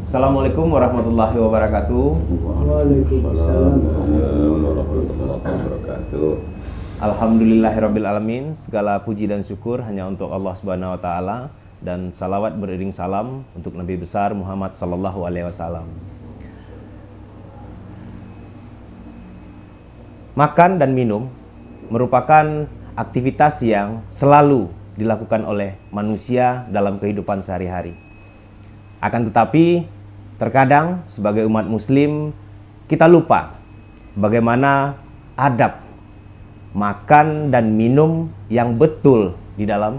Assalamualaikum warahmatullahi wabarakatuh. Waalaikumsalam warahmatullahi wabarakatuh. Alhamdulillahirabbil alamin. Segala puji dan syukur hanya untuk Allah Subhanahu wa taala, dan salawat beriring salam untuk Nabi besar Muhammad sallallahu alaihi wasallam. Makan dan minum merupakan aktivitas yang selalu dilakukan oleh manusia dalam kehidupan sehari-hari. Akan tetapi, terkadang sebagai umat muslim kita lupa bagaimana adab makan dan minum yang betul di dalam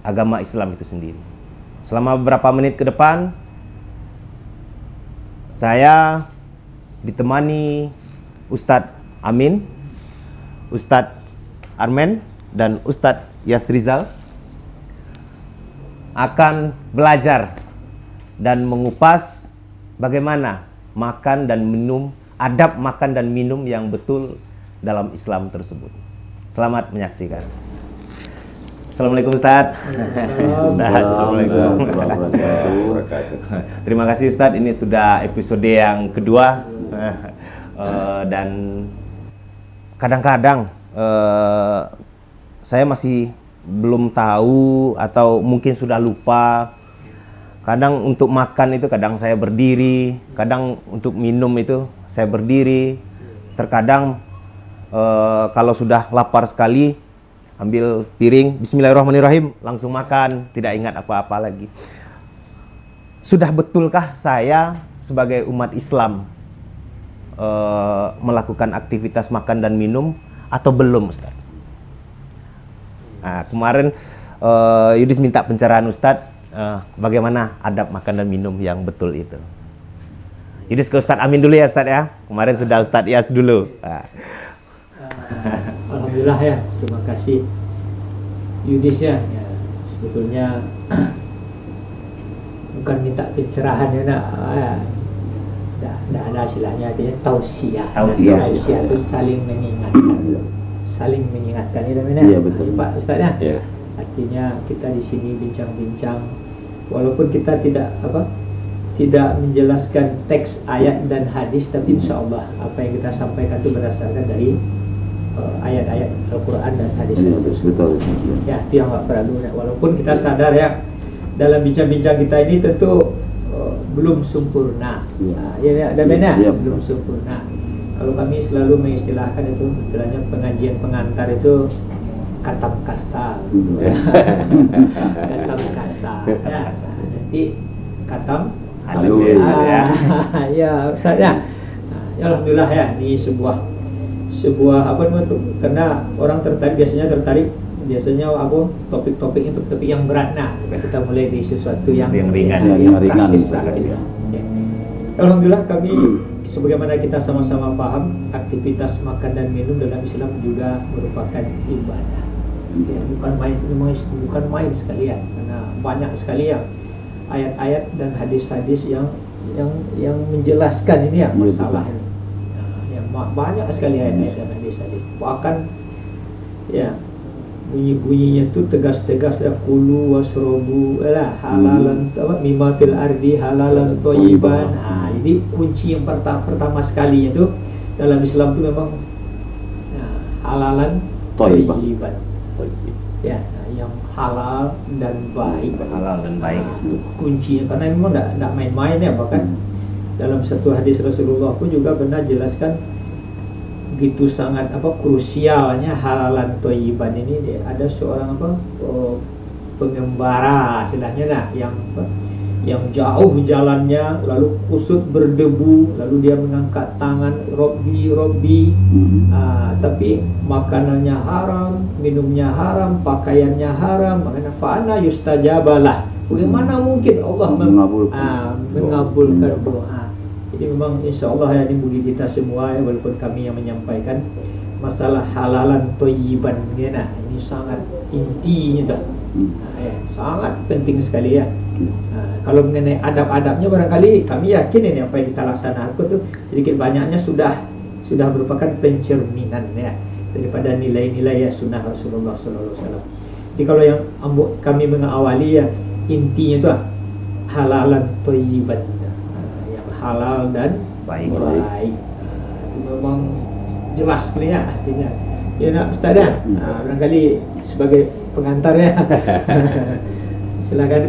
agama Islam itu sendiri. Selama beberapa menit ke depan, saya ditemani Ustadz Amin, Ustadz Armen, dan Ustadz Yasrizal akan belajar dan mengupas bagaimana makan dan minum, adab makan dan minum yang betul dalam Islam tersebut. Selamat menyaksikan. Assalamualaikum Ustadz. Assalamualaikum. Terima kasih Ustadz, ini sudah episode yang kedua dan kadang-kadang saya masih belum tahu atau mungkin sudah lupa. Kadang untuk makan itu kadang saya berdiri, kadang untuk minum itu saya berdiri. Terkadang kalau sudah lapar sekali, ambil piring, bismillahirrahmanirrahim, langsung makan, tidak ingat apa-apa lagi. Sudah betulkah saya sebagai umat Islam melakukan aktivitas makan dan minum atau belum, Ustaz? Nah, kemarin Yudis minta pencerahan Ustadz, bagaimana adab makan dan minum yang betul itu. Yudis ke Ustadz Amin dulu ya Ustadz ya. Kemarin sudah Ustadz Yas dulu. Alhamdulillah ya, terima kasih Yudis ya. Sebetulnya bukan minta pencerahan ya nak. Dah ada istilahnya, artinya tausiah. Tausiah itu saling mengingatkan. Saling mengingatkan itu benar. Iya betul Pak Ustaz ya. Yeah. Artinya kita di sini bincang-bincang, walaupun kita tidak menjelaskan teks ayat dan hadis, tapi insya Allah apa yang kita sampaikan itu berdasarkan dari ayat-ayat Al-Quran dan hadis. Betul. Ya, itu yang nggak perlu. Walaupun kita sadar ya, dalam bincang-bincang kita ini tentu belum sempurna. Ya, ada benar. Belum sempurna. Kalau kami selalu mengistilahkan itu, istilahnya pengajian pengantar itu katam kasar. Katam kasar. Ya, nanti katam halus. Ya, Ustaz ya. Ya Alhamdulillah ya, ini sebuah apa namanya tuh? Karena orang tertarik biasanya topik-topik itu topik yang berat. Nah, kita mulai di sesuatu yang ringan. Praktis. Ya. Alhamdulillah kami sebagaimana kita sama-sama paham, aktivitas makan dan minum dalam Islam juga merupakan ibadah. Ya, bukan main sekalian, karena banyak sekali ya ayat-ayat dan hadis-hadis yang menjelaskan ini ya masalah ini. Yang banyak sekali ayat-ayat dan hadis-hadis. Bahkan ya bunyi-bunyinya itu tegas-tegas ya, kulu wasrobu halalan mimma fil ardi halalan thayyiban. Jadi kunci yang pertama sekali itu dalam Islam itu memang halalan thayyiban. Ya, yang halal dan baik. Halal dan baik itu kuncinya, karena memang tidak main-main ya. Bahkan dalam satu hadis Rasulullah pun juga benar jelaskan begitu sangat krusialnya halalan thayyiban ini. Ada seorang pengembara istilahnya yang jauh jalannya, lalu kusut berdebu, lalu dia mengangkat tangan, Robbi, tapi makanannya haram, minumnya haram, pakaiannya haram, makanya fa'ana yustajabalah. Bagaimana mungkin Allah mengabulkan doa? Jadi memang insya Allah ya, ini bagi kita semua ya, walaupun kami yang menyampaikan masalah halalan thayyiban ini, ini sangat intinya dah. Sangat penting sekali ya. Kalau mengenai adab-adabnya, barangkali kami yakin ini apa yang kita laksanakan itu sedikit banyaknya sudah merupakan pencerminan ya daripada nilai-nilai ya sunnah Rasulullah SAW. Jadi kalau yang kami mengawali ya, intinya itu halalan thayyiban. halal dan Baik. baik. Itu memang jelas ya artinya. Ya nak Ustaz ya. Barangkali sebagai pengantar ya. Silakan.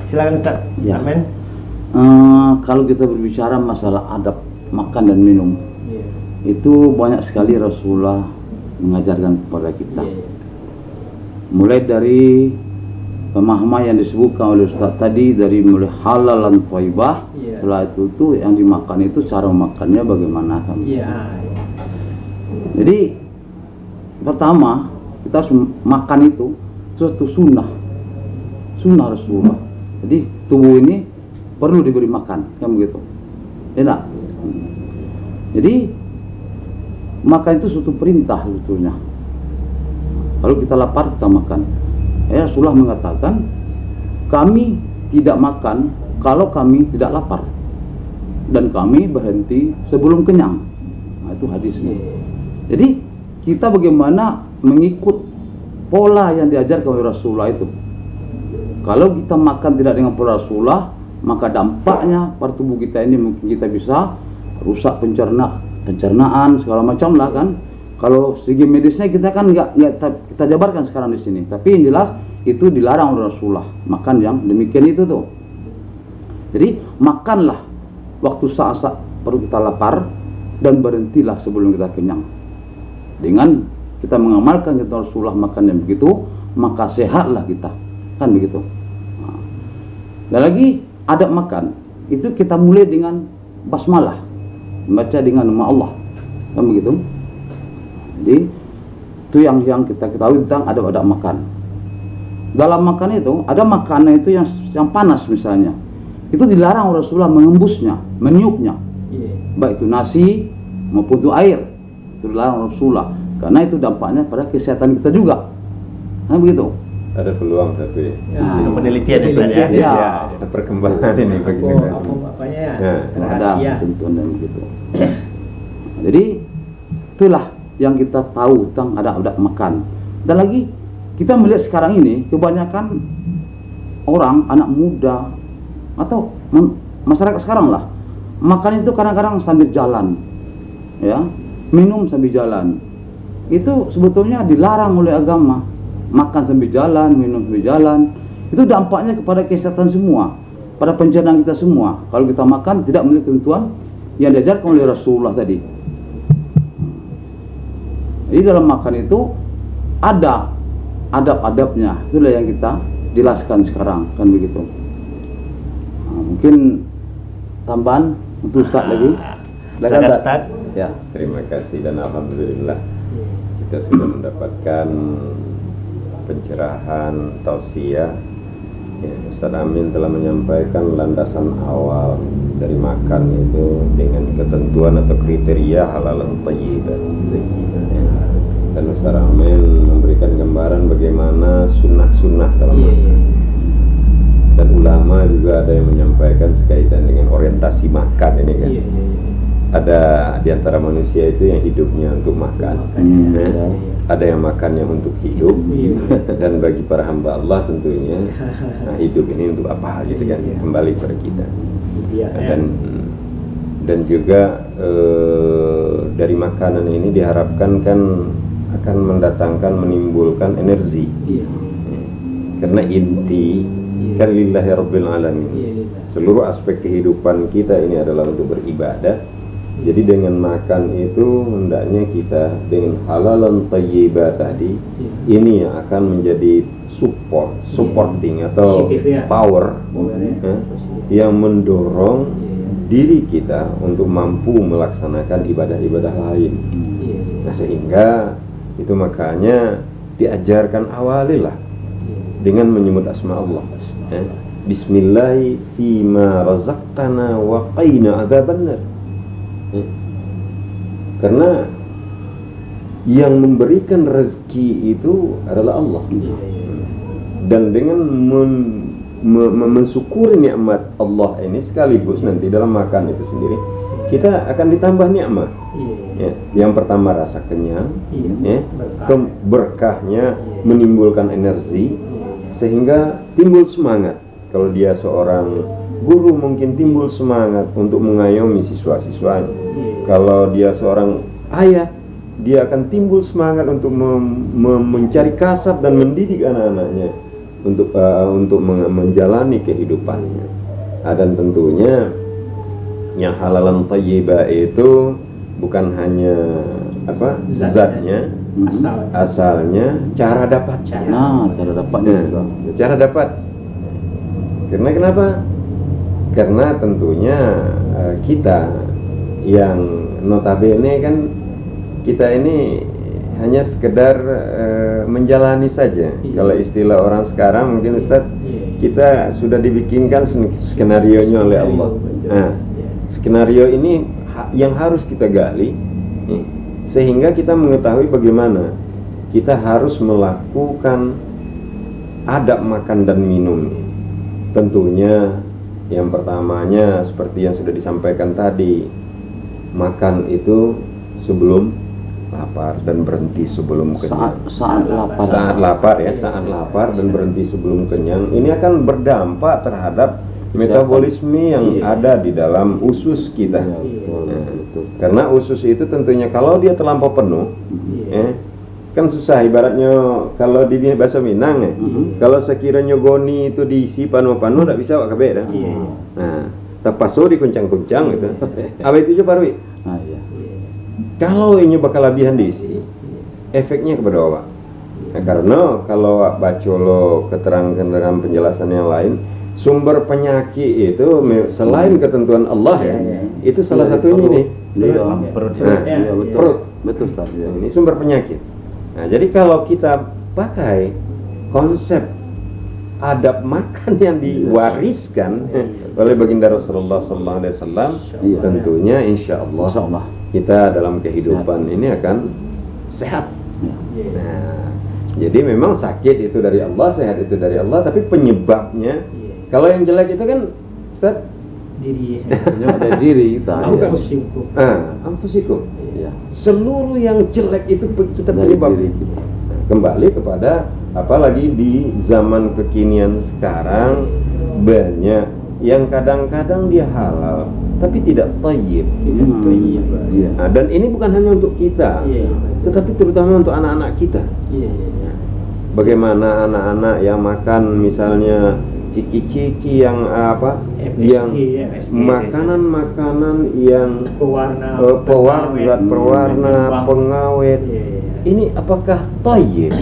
Silakan Ustaz. Ya. Amin. Kalau kita berbicara masalah adab makan dan minum, Iya. itu banyak sekali Rasulullah mengajarkan kepada kita. Iya. Mulai dari pemahaman yang disebutkan oleh Ustaz tadi, dari mulai halal dan thayyibah. Iya. Setelah itu tuh yang dimakan itu cara makannya bagaimana kan. Iya. Jadi pertama kita harus makan itu suatu sunnah Rasulullah. Jadi tubuh ini perlu diberi makan, kan begitu. Enak. Jadi makan itu suatu perintah sebetulnya. Kalau kita lapar kita makan. Rasulullah mengatakan kami tidak makan kalau kami tidak lapar, dan kami berhenti sebelum kenyang. Nah, itu hadisnya. Jadi kita bagaimana mengikut pola yang diajarkan oleh Rasulullah itu. Kalau kita makan tidak dengan pola Rasulullah, maka dampaknya pada tubuh kita ini mungkin kita bisa rusak pencernaan segala macam lah kan. Kalau segi medisnya kita kan nggak kita jabarkan sekarang di sini. Tapi yang jelas itu dilarang oleh Rasulullah makan yang demikian itu tuh. Jadi makanlah waktu saat perlu kita lapar, dan berhentilah sebelum kita kenyang. Dengan kita mengamalkan kita Rasulullah makan yang begitu, maka sehatlah kita, kan begitu. Nah, dan lagi adab makan itu kita mulai dengan basmalah, membaca dengan nama Allah, kan begitu. Jadi itu yang kita ketahui tentang adab-adab makan. Dalam makan itu ada makanan itu yang panas misalnya, itu dilarang Rasulullah mengembusnya, meniupnya, baik itu nasi maupun itu air, itu dilarang Rasulullah, karena itu dampaknya pada kesehatan kita juga. Nah begitu. Ada peluang satu ya. Itu penelitian ya Ustaz ya. Ya. Ada perkembangan ini bagi generasi. Apanya ya? Nah, Ada Rahasia. ketentuan dan begitu. Jadi itulah yang kita tahu tentang adab-adab makan. Dan lagi kita melihat sekarang ini kebanyakan orang, anak muda atau masyarakat sekarang lah, makan itu kadang-kadang sambil jalan, ya, minum sambil jalan. Itu sebetulnya dilarang oleh agama. Makan sambil jalan, minum sambil jalan, itu dampaknya kepada kesehatan semua, pada pencernaan kita semua. Kalau kita makan tidak memenuhi ketentuan yang diajarkan oleh Rasulullah tadi. Jadi dalam makan itu ada adab-adabnya, itulah yang kita jelaskan sekarang, kan begitu. Nah, mungkin tambahan untuk Ustaz lagi. Silakan Ustaz. Ya. Terima kasih dan alhamdulillah kita sudah mendapatkan pencerahan tausiah. Ya, Ustaz Amin telah menyampaikan landasan awal dari makan itu dengan ketentuan atau kriteria halal dan thayyiban. Dan Ustaz Amin memberikan gambaran bagaimana sunnah-sunnah dalam makan. Dan ulama juga ada yang menyampaikan sekaitan dengan orientasi makan ini kan. Ada di antara manusia itu yang hidupnya untuk makan, ada yang makannya untuk hidup, dan bagi para hamba Allah tentunya, nah hidup ini untuk apa gitu kan, kembali kepada kita. Dan juga dari makanan ini diharapkan kan akan mendatangkan, menimbulkan energi, karena inti kan lillahi rabbil alamin. Seluruh aspek kehidupan kita ini adalah untuk beribadah. Jadi dengan makan itu hendaknya kita dengan halal dan thayyibah tadi, ini yang akan menjadi supporting atau power yang mendorong diri kita untuk mampu melaksanakan ibadah-ibadah lain. Nah, sehingga itu makanya diajarkan awalilah dengan menyebut asma Allah. Bismillahi fima razaqtana wa qina adzabannar. Karena yang memberikan rezeki itu adalah Allah. Dan dengan mensyukuri nikmat Allah ini sekaligus nanti dalam makan itu sendiri kita akan ditambah nikmat. Ya, yang pertama rasa kenyang, ya, berkahnya menimbulkan energi sehingga timbul semangat. Kalau dia seorang guru mungkin timbul semangat untuk mengayomi siswa-siswanya. Kalau dia seorang ayah, dia akan timbul semangat untuk mencari kasab dan mendidik anak-anaknya untuk menjalani kehidupannya. Dan tentunya yang halalan thayyibah itu bukan hanya zatnya, asalnya, cara dapatnya. Nah, cara dapatnya juga. Cara dapat. Karena kenapa? Karena tentunya kita yang notabene kan kita ini hanya sekedar menjalani saja. Kalau istilah orang sekarang mungkin Ustadz, kita sudah dibikinkan skenarionya oleh Allah. Nah, skenario ini yang harus kita gali, sehingga kita mengetahui bagaimana kita harus melakukan adab makan dan minum. Tentunya yang pertamanya seperti yang sudah disampaikan tadi, makan itu sebelum lapar dan berhenti sebelum kenyang. Saat lapar. Saat lapar ya, saat lapar dan berhenti sebelum kenyang. Ini akan berdampak terhadap metabolisme yang ada di dalam usus kita. Karena usus itu tentunya kalau dia terlampau penuh, kan susah. Ibaratnya kalau di bahasa Minang ya, kalau sekiranya goni itu diisi panu-panu tidak bisa wak kabeh. Nah, tapaso dikuncang-kuncang gitu. Apa itu juga Parwi? Kalau ini bakal lebihan diisi, efeknya kepada awak. Nah, karena kalau baca lo keterangan penjelasan yang lain, sumber penyakit itu selain ketentuan Allah ya, itu salah satunya nih. Perut. Perut. Betul Ustaz. Ini sumber penyakit. Nah, jadi kalau kita pakai konsep adab makan yang diwariskan oleh baginda Rasulullah SAW, tentunya insya Allah kita dalam kehidupan ini akan sehat. Nah, jadi memang sakit itu dari Allah, sehat itu dari Allah, tapi penyebabnya kalau yang jelek itu kan Ustaz diri Ada diri kita. Anfusikum. Ya. Seluruh yang jelek itu kita Dari penyebab. diri kita. Kembali kepada apalagi di zaman kekinian sekarang, banyak yang kadang-kadang dia halal tapi tidak thayyib. Nah, dan ini bukan hanya untuk kita, tetapi terutama untuk anak-anak kita. Bagaimana anak-anak yang makan misalnya ciki-ciki yang makanan-makanan yang zat pewarna, pengawet. Ini apakah thayyib?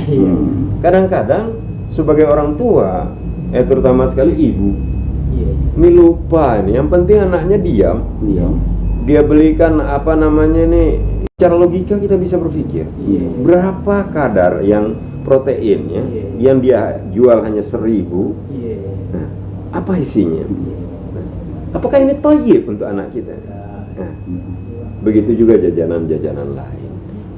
Kadang-kadang sebagai orang tua, terutama sekali ibu, ini lupa ini. Yang penting anaknya diam. Dia belikan secara logika kita bisa berpikir berapa kadar yang proteinnya yang dia jual hanya 1.000. Nah, apa isinya? Apakah ini thayyib untuk anak kita? Nah, begitu juga jajanan-jajanan lain.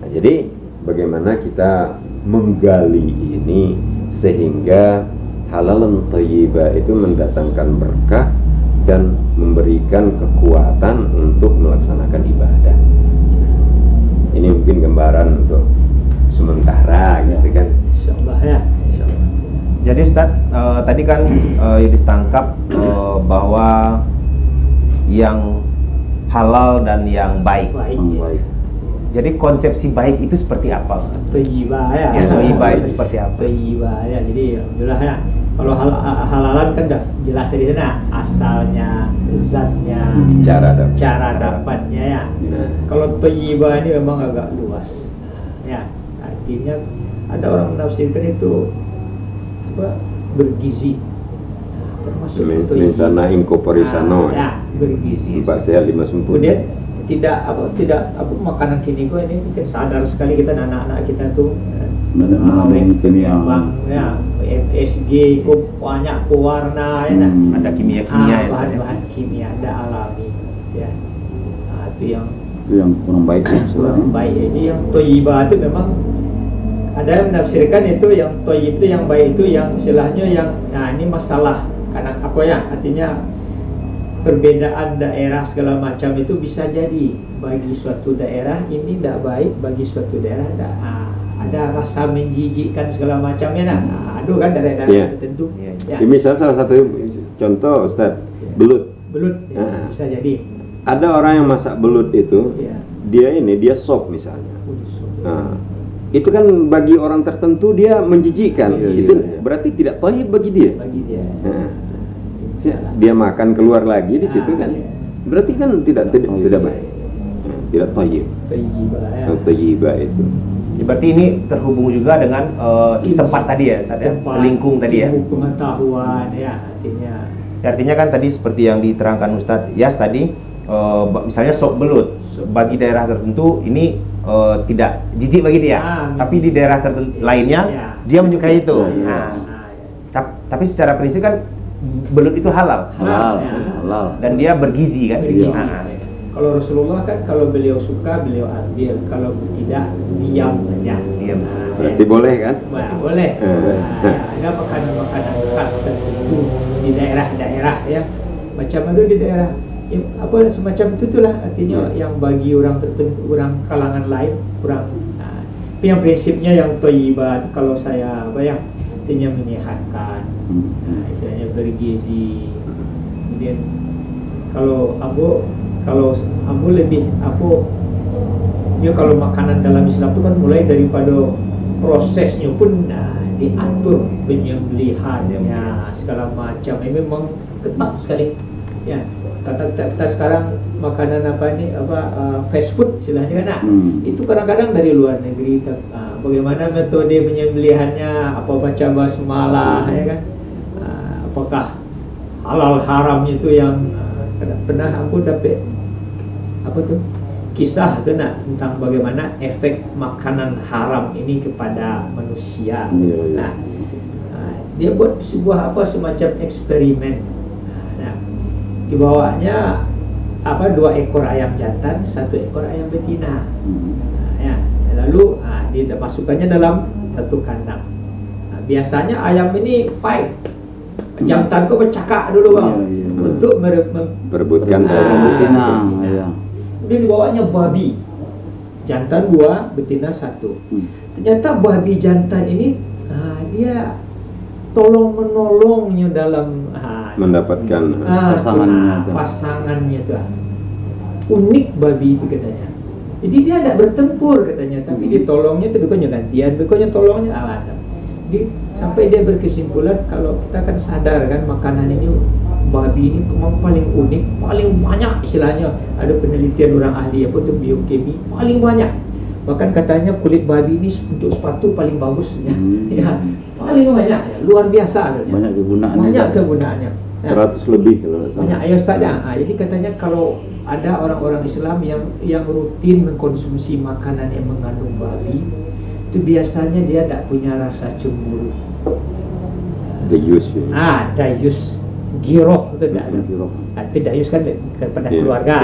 Nah, jadi bagaimana kita menggali ini sehingga halalan thayyibah itu mendatangkan berkah dan memberikan kekuatan untuk melaksanakan ibadah. Ini mungkin gambaran untuk sementara gitu kan. Insyaallah ya. Jadi Ustaz, tadi kan ditangkap bahwa yang halal dan yang baik. Baik. Jadi konsepsi baik itu seperti apa Ustaz? Thayyibah ya. Thayyibah itu seperti apa? Thayyibah ya. Jadi alhamdulillah ya. Kalau halalan kan udah jelas dari sana, asalnya, zatnya, cara dapatnya ya. Kalau thayyibah ini memang agak luas. Ya, artinya ada orang menafsirkan itu bergizi. Termasuk Misalnya incorporisano ya, bergizi. Pak Sehat 5 sempurna. Kemudian tidak makanan kini ini kita sadar sekali kita anak-anak kita tuh ya MSG banyak pewarna ya ada kimia-kimia bahan kimia ada alami ya. Nah, itu yang kurang baik. Kurang baik. Jadi yang thayyibah itu memang ada yang menafsirkan itu yang thayyib itu yang baik itu yang istilahnya yang ini masalah karena artinya perbedaan daerah segala macam itu bisa jadi bagi suatu daerah ini tidak baik, bagi suatu daerah tidak. Ada rasa menjijikkan segala macamnya. Aduh kan daerah-daerah tertentu. Ya, misal salah satu contoh Ustaz, belut. Belut ya, bisa jadi. Ada orang yang masak belut itu, Ya. dia sop misalnya. Udah. Nah, itu kan bagi orang tertentu dia menjijikkan. Iya, Itu iya. berarti tidak thayyib bagi dia. Bagi dia. Nah, dia makan keluar lagi di situ kan. Iya. Berarti kan tidak baik. Nah, tidak thayyib. Thayyibah ya. Thayyibah itu. Ya, berarti ini terhubung juga dengan si tempat tadi ya, Ustaz, ya? Tempat, Selingkung tadi ya. Pengetahuan ya, artinya. Artinya kan tadi seperti yang diterangkan Ustadz Yas tadi, misalnya sop belut bagi daerah tertentu ini tidak jijik bagi dia, tapi di daerah tertentu lainnya Ya. dia menyukai itu. Ya. Nah, Ya. tapi secara prinsip kan belut itu halal Halal, Ya. halal. dan dia bergizi kan. Bergizi. Nah, Kalau Rasulullah kan kalau beliau suka beliau ambil, kalau tidak diam aja. Diam. Berarti boleh kan? Boleh. Ada makanan-makanan khas tertentu di daerah-daerah ya. Macam ada di daerah ya, apa semacam itu itulah artinya yang bagi orang tertentu, orang kalangan lain kurang. Tapi yang prinsipnya yang thayyibah kalau saya apa ya, artinya menyehatkan. Istilahnya bergizi. Kemudian kalau ambo lebih ya kalau makanan dalam Islam itu kan mulai daripada prosesnya pun diatur, penyembelihannya segala macam. Ini memang ketat sekali ya. Kata sekarang makanan fast food istilahnya kan itu kadang-kadang dari luar negeri. Bagaimana metode penyembelihannya, apa baca basmalah ya kan, apakah halal haramnya itu yang pernah aku dapat kisah itu tentang bagaimana efek makanan haram ini kepada manusia. Nah, dia buat sebuah semacam eksperimen. Dibawanya 2 ekor ayam jantan, 1 ekor ayam betina. Ya, lalu dimasukkannya dalam satu kandang. Biasanya ayam ini fight, jantan kok bercakap dulu bang, untuk Perebutkan betina. Ya. Kemudian dibawanya babi, jantan 2, betina 1. Ternyata babi jantan ini dia tolong menolongnya dalam mendapatkan pasangannya tuh. Unik babi itu katanya. Jadi dia tidak bertempur katanya, tapi ditolongnya itu bukannya gantian, bukannya tolongnya Jadi sampai dia berkesimpulan kalau kita kan sadar kan makanan ini, babi ini memang paling unik, paling banyak istilahnya. Ada penelitian orang ahli biokemi paling banyak. Bahkan katanya kulit babi ini untuk sepatu paling bagus ya. Ya, paling banyak ya, luar biasa. Banyak kegunaannya. Banyak kegunaannya. 100 lebih kalau Banyak ayo Ustaz. Jadi katanya kalau ada orang-orang Islam yang rutin mengkonsumsi makanan yang mengandung babi, itu biasanya dia tidak punya rasa cemburu. Dayus. Dayus, giroh itu tidak ada. Tapi dayus kan kepada keluarga,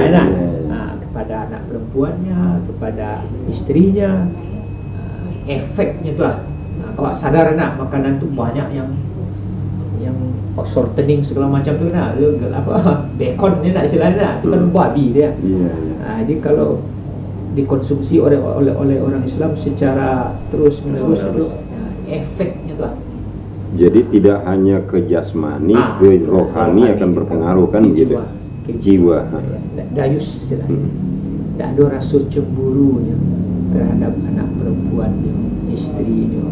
kepada anak perempuannya, kepada istrinya, efeknya itu lah. Kalau sadar makanan itu banyak yang shortening segala macam tu bacon ni istilahnya itu kan babi dia. Jadi kalau dikonsumsi oleh orang Islam secara terus menerus itu efeknya tuh. Jadi tidak hanya ke jasmani, ke rohani akan berpengaruh kan gitu. Jiwa. Dayus istilahnya. Tidak ada rasa cemburunya terhadap anak perempuannya, istrinya.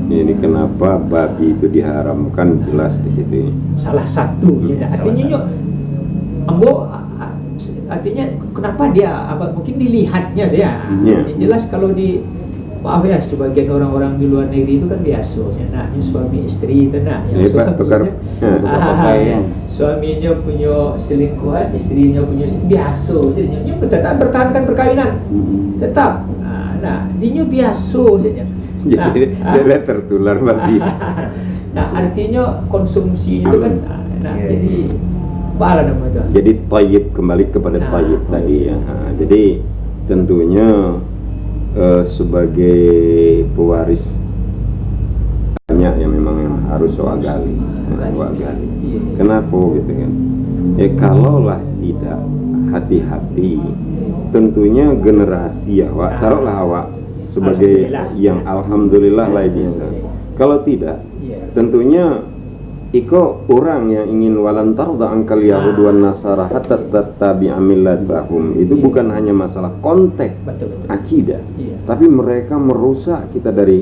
Ini kenapa babi itu diharamkan jelas di situ. Salah satu artinya artinya kenapa dia mungkin dilihatnya dia. Yang jelas kalau maaf ya, sebagian orang-orang di luar negeri itu kan biasa suami istri itu suaminya punya selingkuhan, istrinya punya biasa, istrinya tetap bertahankan perkawinan tetap. Dia biasa saja. Jadi dia tertular babi. Artinya konsumsi itu kan jadi apa nama itu? Jadi thayyib, kembali kepada thayyib tadi ya. Jadi tentunya sebagai pewaris banyak yang memang harus wagali. Kenapa gitu kan? Kalaulah tidak hati-hati, tentunya generasi taruhlah awak sebagai yang alhamdulillah lah bisa. Kalau tidak, tentunya iko orang yang ingin walan tarda angkal yahud wan nasara hatta tattabi'a millatahum, itu bukan hanya masalah konteks Betul. akidah, Iya. tapi mereka merusak kita dari,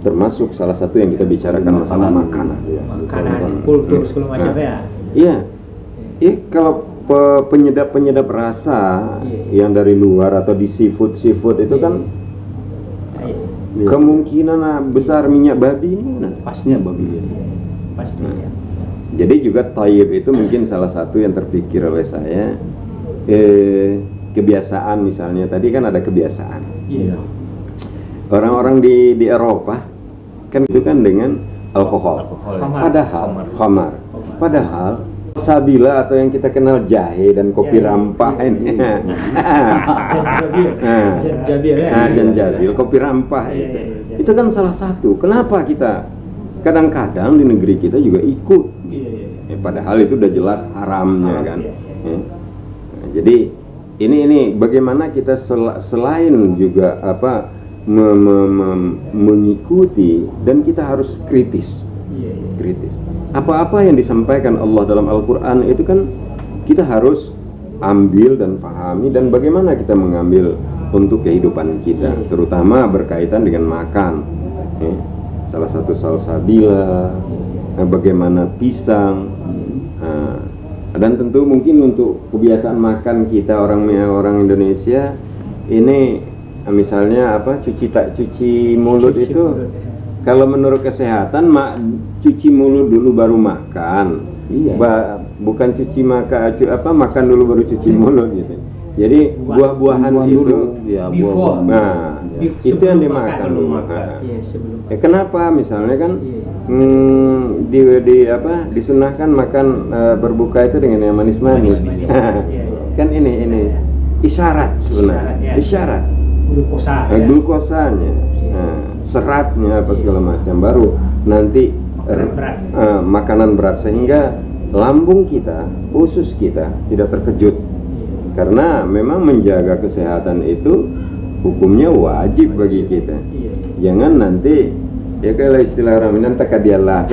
termasuk salah satu yang kita bicarakan masalah makanan. Makanan, kultur segala macam ya. Iya. Kalau penyedap rasa yang dari luar atau di seafood itu kan Iya. kemungkinan besar minyak babi ini. Pasnya babi. Pasti ya. Jadi juga tayyib itu mungkin salah satu yang terpikir oleh saya, kebiasaan misalnya, tadi kan ada kebiasaan. Iya. Orang-orang di Eropa kan itu kan dengan alkohol. Khamar. Padahal sabila atau yang kita kenal jahe dan kopi rampah ini. Janjabil, kopi rampah itu. Itu kan salah satu. Kenapa kita kadang-kadang di negeri kita juga ikut? Padahal itu udah jelas haramnya kan. Nah, jadi ini bagaimana kita selain juga mengikuti, dan kita harus kritis. Apa-apa yang disampaikan Allah dalam Al-Quran itu kan kita harus ambil dan pahami, dan bagaimana kita mengambil untuk kehidupan kita, terutama berkaitan dengan makan. Salah satu salsabila, bagaimana pisang, dan tentu mungkin untuk kebiasaan makan kita orang Indonesia ini, misalnya cuci mulut itu. Kalau menurut kesehatan, cuci mulut dulu baru makan. Iya. Bukan makan dulu baru cuci mulut gitu. Jadi buah-buahan itu, buah-buahan. Nah, itu yang dimakan dulu. Kenapa? Misalnya kan disunahkan makan berbuka itu dengan yang manis-manis. Kan ini isyarat sebenarnya. Isyarat. Glukosanya, seratnya apa segala macam, baru nanti makanan berat, sehingga lambung kita, usus kita tidak terkejut. Karena memang menjaga kesehatan itu hukumnya wajib bagi kita. Jangan nanti ya kalau istilah orang Minang takadiallah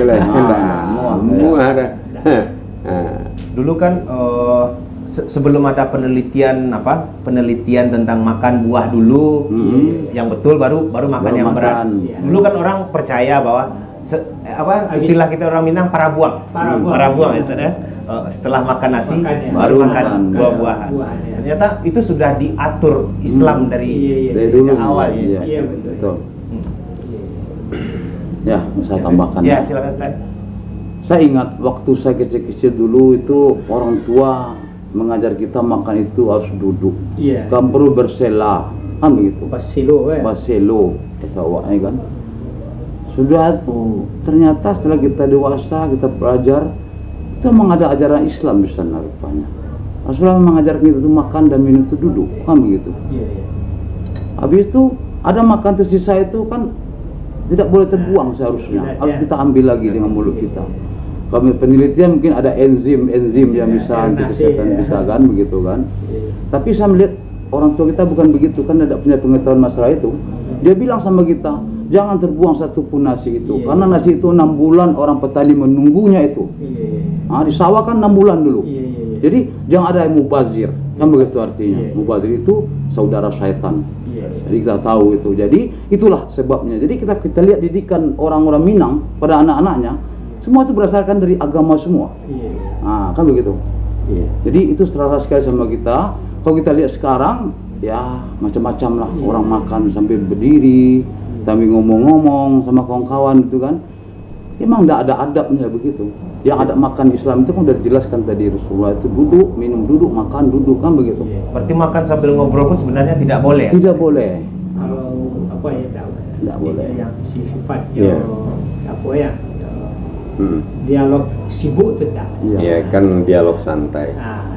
dulu kan sebelum ada penelitian tentang makan buah dulu yang betul, baru makan yang berat. Dulu kan orang percaya bahwa istilah kita orang Minang parabuang itu deh. Setelah makan nasi baru makan buah-buahan. Ternyata itu sudah diatur Islam dari sejak awal. Iya, betul. Ya, saya tambahkan. Ya, silakan Ustaz. Saya ingat waktu saya kecil-kecil dulu itu orang tua mengajar kita makan itu harus duduk. Iya. Kan perlu bersela, kan begitu. Baselo, esawaknya kan. Sudah tuh, ternyata setelah kita dewasa, kita belajar, itu memang ada ajaran Islam di sana rupanya. Rasulullah mengajarkan kita itu makan dan minum itu duduk, kan begitu. Iya. Habis itu ada makan tersisa itu kan tidak boleh terbuang seharusnya, harus kita ambil lagi dengan mulut kita. Kalau penelitian mungkin ada enzim yang bisa kesehatan bisa kan begitu kan. Tapi saya melihat orang tua kita bukan begitu, kan tidak punya pengetahuan masalah itu. Dia bilang sama kita, jangan terbuang satu pun nasi itu, karena nasi itu 6 bulan orang petani menunggunya itu. Di sawah kan 6 bulan dulu. Jadi jangan ada yang mubazir, kan begitu artinya. Mubazir itu saudara syaitan. Jadi kita tahu itu. Jadi itulah sebabnya. Jadi kita lihat didikan orang-orang Minang pada anak-anaknya, semua itu berdasarkan dari agama semua. Kan begitu. Jadi itu terasa sekali sama kita. Kalau kita lihat sekarang, ya macam-macam lah. Orang makan sambil berdiri, sambil ngomong-ngomong sama kawan-kawan itu kan. Emang tidak ada adabnya begitu. Yang ada makan Islam itu kan sudah dijelaskan tadi, Rasulullah itu duduk, minum duduk, makan duduk, kan begitu. Berarti makan sambil ngobrol pun sebenarnya tidak boleh. Tidak boleh. Kalau tidak boleh. Yang sifat dialog sibuk tidak. Ya kan dialog santai.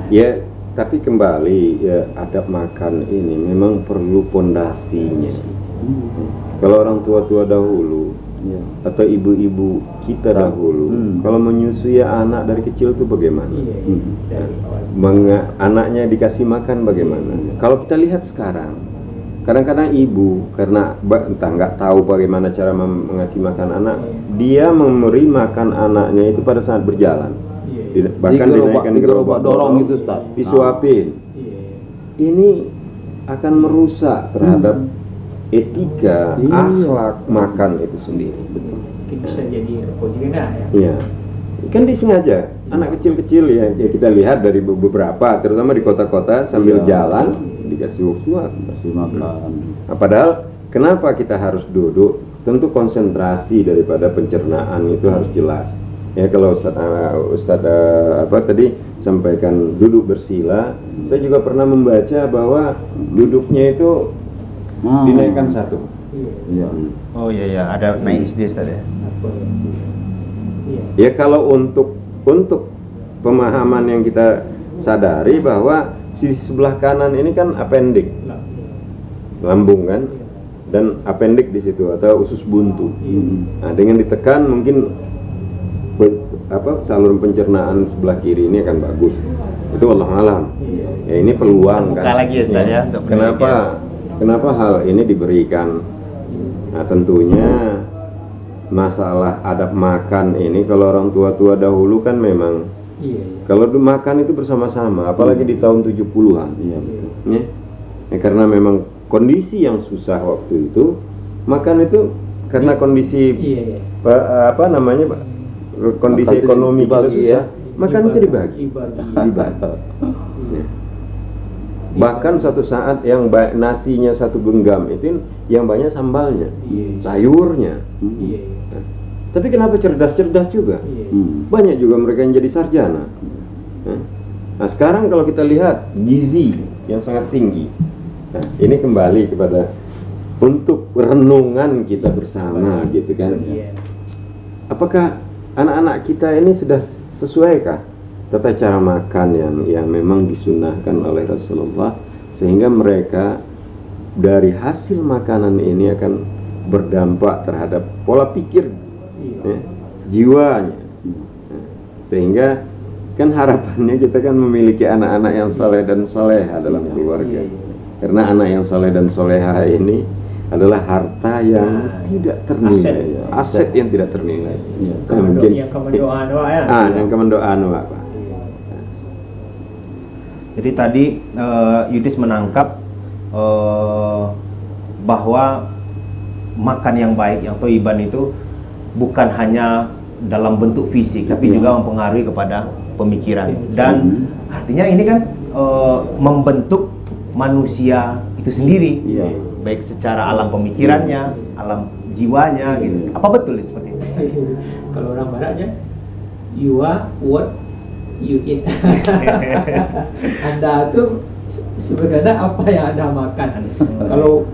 Ya, tapi kembali ya, adab makan ini memang perlu pondasinya. Kalau orang tua-tua dahulu atau ibu-ibu kita dahulu, kalau menyusui anak dari kecil itu bagaimana? Anaknya dikasih makan bagaimana? Kalau kita lihat sekarang, kadang-kadang ibu karena entah nggak tahu bagaimana cara mengasih makan anak, dia memberi makan anaknya itu pada saat berjalan. Bahkan dinaikkan gerobak dorong itu, Ustaz. Disuapin. Ini akan merusak terhadap etika, akhlak makan itu sendiri. Betul. Mungkin bisa jadi juga ya. Iya. Kan disengaja anak kecil-kecil ya kita lihat dari beberapa, terutama di kota-kota sambil jalan dikasih suap, kasih makan. Nah, padahal kenapa kita harus duduk? Tentu konsentrasi daripada pencernaan itu harus jelas. Ya kalau Ustaz apa tadi sampaikan duduk bersila, saya juga pernah membaca bahwa duduknya itu dinaikkan satu. Iya. Oh iya ada naik SD tadi. Ya kalau untuk pemahaman yang kita sadari bahwa sisi sebelah kanan ini kan appendix, lambung kan, dan appendix di situ atau usus buntu. Nah dengan ditekan mungkin saluran pencernaan sebelah kiri ini akan bagus. Itu Allah alam. Ya ini peluang kan. Lagi ya, Ustaz, ya. Kenapa hal ini diberikan? Nah tentunya masalah adab makan ini kalau orang tua-tua dahulu kan memang kalau makan itu bersama-sama, apalagi di tahun 70-an. Iya betul. Ya, karena memang kondisi yang susah waktu itu, makan itu karena kondisi kondisi ekonomi kita susah, makan itu dibagi. Bahkan satu saat yang nasinya satu genggam itu yang banyak sambalnya, sayurnya. Tapi kenapa cerdas-cerdas juga? Banyak juga mereka yang jadi sarjana. Nah sekarang kalau kita lihat gizi yang sangat tinggi. Nah ini kembali kepada untuk renungan kita bersama gitu kan. Apakah anak-anak kita ini sudah sesuaikah tata cara makan yang memang disunahkan oleh Rasulullah, sehingga mereka dari hasil makanan ini akan berdampak terhadap pola pikir jiwanya. Sehingga kan harapannya kita kan memiliki anak-anak yang soleh dan soleha dalam keluarga. Karena anak yang soleh dan soleha ini adalah harta yang tidak ternilai, aset yang tidak ternilai. Mungkin yang kemendoaan ya. Yang kemendoaan Pak. Jadi tadi Yudis menangkap bahwa makan yang baik, yang toiban itu bukan hanya dalam bentuk fisik, tapi juga mempengaruhi kepada pemikiran. Dan artinya ini kan membentuk manusia itu sendiri, baik secara alam pemikirannya, alam jiwanya, gitu. Apa betul seperti itu? Kalau orang Baratnya, you are what you eat. Anda tuh sebenarnya apa yang Anda makan. Kalau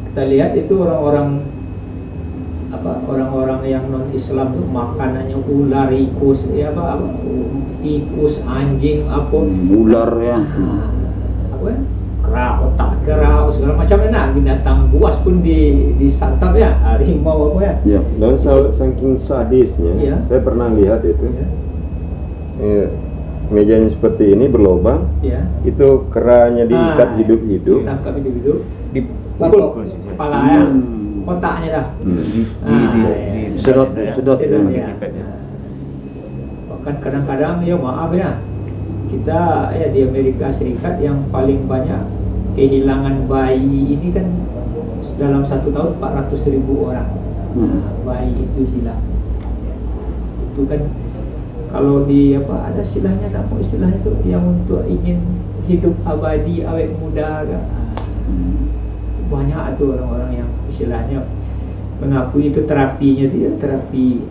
kita lihat itu orang-orang yang non Islam tuh makanannya ular, tikus, tikus, anjing, ular ya. Kera, otak kera, segala macam binatang buas pun disantap ya, harimau Dan saking sadisnya, saya pernah lihat itu. Mejanya seperti ini berlubang, itu keranya diikat hidup-hidup, dipukul kepala otaknya dah, sedot ya. Bahkan kadang-kadang maaf ya, kita di Amerika Serikat yang paling banyak kehilangan bayi ini kan dalam 1 tahun 400.000 orang. Bayi itu hilang. Itu kan kalau di ada istilahnya, istilahnya itu yang untuk ingin hidup abadi, awet muda, banyak tuh orang-orang yang istilahnya mengakui itu terapinya dia terapi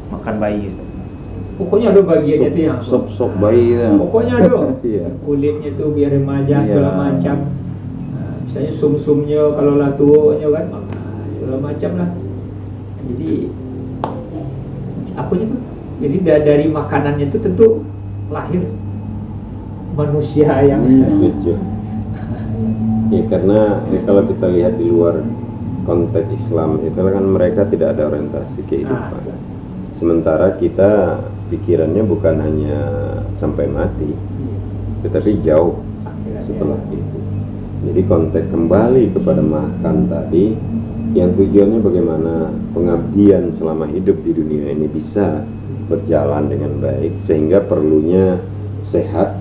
makan bayi. Pokoknya ada bagiannya itu yang sop bayi ya. Pokoknya ada kulitnya tuh biar remaja segala macam. Misalnya sum-sumnya kalau lah tuanya kan segala macam lah. Jadi apanya tuh? Jadi dari makanannya itu tentu lahir manusia yang ya karena kalau kita lihat di luar konteks Islam itu kan mereka tidak ada orientasi kehidupan. Sementara kita pikirannya bukan hanya sampai mati, tetapi jauh setelah itu. Jadi konteks kembali kepada makan tadi, yang tujuannya bagaimana pengabdian selama hidup di dunia ini bisa berjalan dengan baik, sehingga perlunya sehat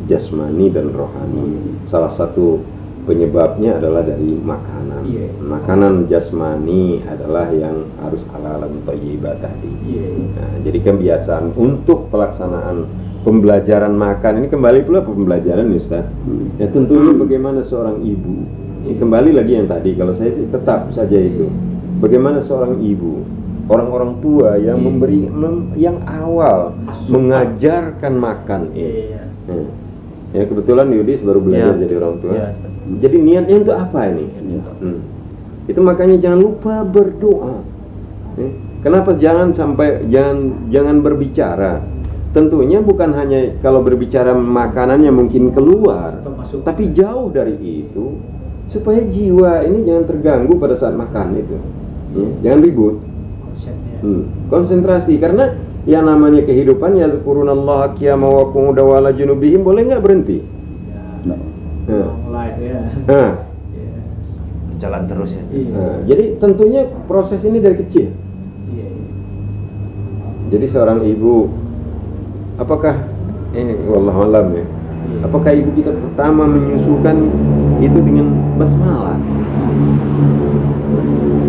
jasmani dan rohani. Salah satu penyebabnya adalah dari makanan. Makanan jasmani adalah yang harus halal dan thayyibah tadi. Nah, jadi kebiasaan untuk pelaksanaan pembelajaran makan ini kembali pula pembelajaran Ustaz. Ya tentunya bagaimana seorang ibu. Ini kembali lagi yang tadi, kalau saya tetap saja itu. Bagaimana seorang ibu, orang-orang tua yang memberi yang awal mengajarkan makan ini. Ya kebetulan Yudis baru belajar jadi orang tua. Jadi niatnya untuk apa ini? Itu makanya jangan lupa berdoa. Kenapa jangan berbicara? Tentunya bukan hanya kalau berbicara makanannya mungkin keluar, tapi jauh dari itu supaya jiwa ini jangan terganggu pada saat makan itu. Jangan ribut. Konsentrasi, karena yang namanya kehidupan ya yazkurunallaha qiyaman wa qu'udan wa ala junubihim, boleh nggak berhenti? Jalan terus ya. Jadi tentunya proses ini dari kecil. Jadi seorang ibu, apakah ini wallahu alam ya? Apakah ibu kita pertama menyusukan itu dengan basmalah?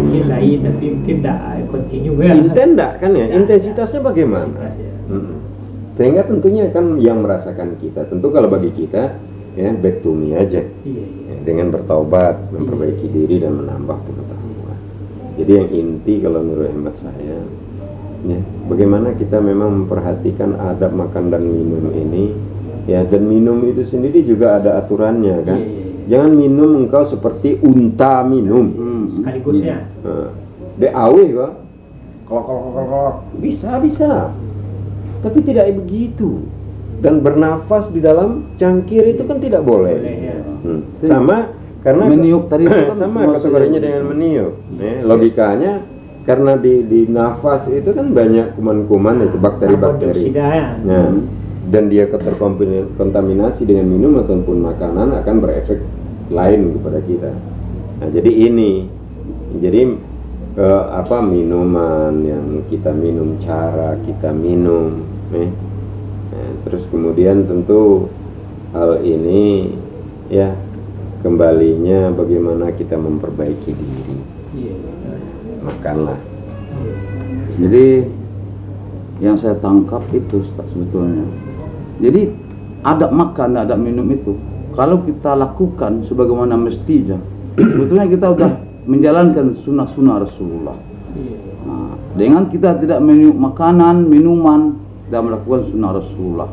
Mungkin lain, tapi mungkin tidak continue ya. Tidak kan ya? Intensitasnya bagaimana? Sehingga tentunya kan yang merasakan kita, tentu kalau bagi kita ya back to me aja. Dengan bertaubat, memperbaiki diri dan menambah pengetahuan. Jadi yang inti kalau menurut hemat saya, ya, bagaimana kita memang memperhatikan adab makan dan minum ini, ya, dan minum itu sendiri juga ada aturannya kan. Jangan minum engkau seperti unta minum. Sekaligus ya. Deawe kok. Kolok. Bisa. Tapi tidak begitu. Dan bernafas di dalam cangkir itu kan tidak boleh. Sama karena meniup tadi kan sama kategorinya dengan meniup. Logikanya karena di nafas itu kan banyak kuman-kuman itu bakteri-bakteri. Nah, dan dia terkontaminasi dengan minum ataupun makanan akan berefek lain kepada kita. Nah, jadi minuman yang kita minum, cara kita minum, terus kemudian tentu hal ini ya kembalinya bagaimana kita memperbaiki diri. Makanlah. Jadi yang saya tangkap itu sebetulnya. Jadi adab makan, adab minum itu kalau kita lakukan sebagaimana mestinya, sebetulnya kita sudah menjalankan sunnah-sunnah Rasulullah. Nah, dengan kita tidak meniup makanan, minuman dan melakukan sunnah Rasulullah,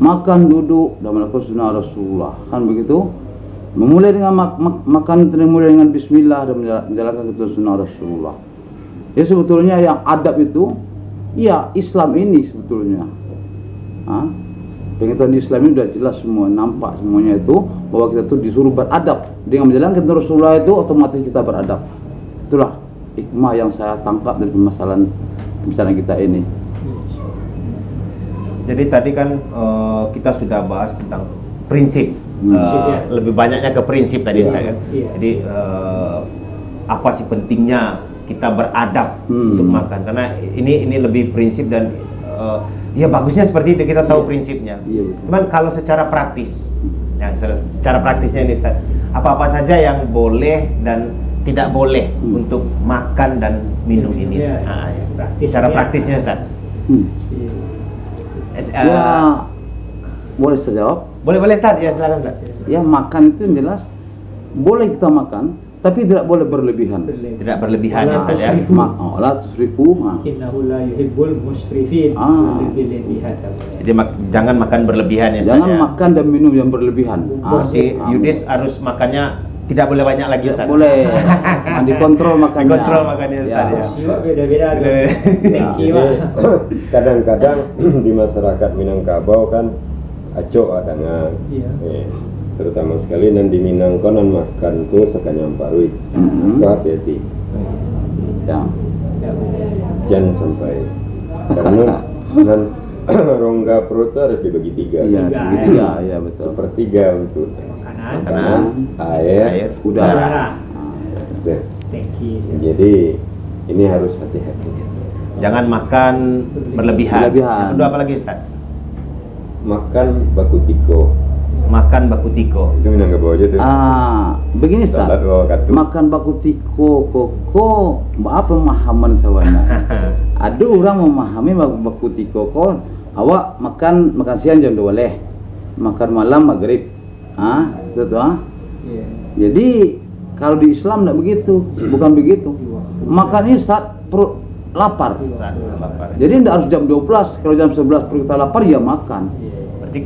makan, duduk dan melakukan sunnah Rasulullah, kan begitu? Memulai dengan makan, dimulai dengan Bismillah dan menjalankan ketentuan sunnah Rasulullah. Ya sebetulnya yang adab itu, ya Islam ini sebetulnya. Pengetahuan Islam ini sudah jelas semua, nampak semuanya itu bahwa kita tuh disuruh beradab. Dengan menjalankan ketentuan Rasulullah itu otomatis kita beradab. Itulah hikmah yang saya tangkap dari pembicaraan kita ini. Jadi tadi kan kita sudah bahas tentang prinsip. Lebih banyaknya ke prinsip tadi Ustaz kan. Jadi apa sih pentingnya kita beradab untuk makan, karena ini lebih prinsip dan ya bagusnya seperti itu kita tahu prinsipnya. Cuman kalau secara praktis, secara praktisnya ini Ustaz, apa-apa saja yang boleh dan tidak boleh untuk makan dan minum ini Ustaz? Secara praktisnya Ustaz. Boleh saya jawab? Boleh Ustaz, ya silakan Ustaz. Ya makan itu yang jelas boleh kita makan, tapi tidak boleh berlebihan. Tidak berlebihan ya Ustaz ya. La tusrifu. Innahu la yuhibbul musrifin. Jadi jangan makan berlebihan ya Ustaz. Jangan makan dan minum yang berlebihan. Berarti Yudis harus makannya tidak boleh banyak lagi Ustaz. Boleh. Dikontrol makannya. Dikontrol makannya Ustaz ya. Siwa beda-beda. Kadang-kadang di masyarakat Minangkabau kan acok adangan. Terutama sekali dan di Minang konon makan tuh sekanyam parui. Kau hati-hati. Jangan sampai karena rongga perut itu harus dibagi tiga. Iya, betul. Sepertiga untuk makanan, air, udara. udara. Tuh. Tangki. Jadi ini harus hati-hati. Jangan makan berlebihan. Berlebihan. Yang kedua apa lagi Ustaz? Makan baku tiko. Makan baku tiko. Itu Minangkabau aja tuh. Begini Salat Ustaz. bawa kartu. Makan baku tiko koko apa pemahaman sawana? Ada orang memahami baku tiko kok awak makan siang jam 2 boleh. Makan malam maghrib. Itu tuh. Iya. Jadi kalau di Islam tidak begitu, bukan begitu. Makannya saat perut lapar. Saat lapar. Jadi tidak harus jam 12. Kalau jam 11 perut kita lapar ya makan. Berarti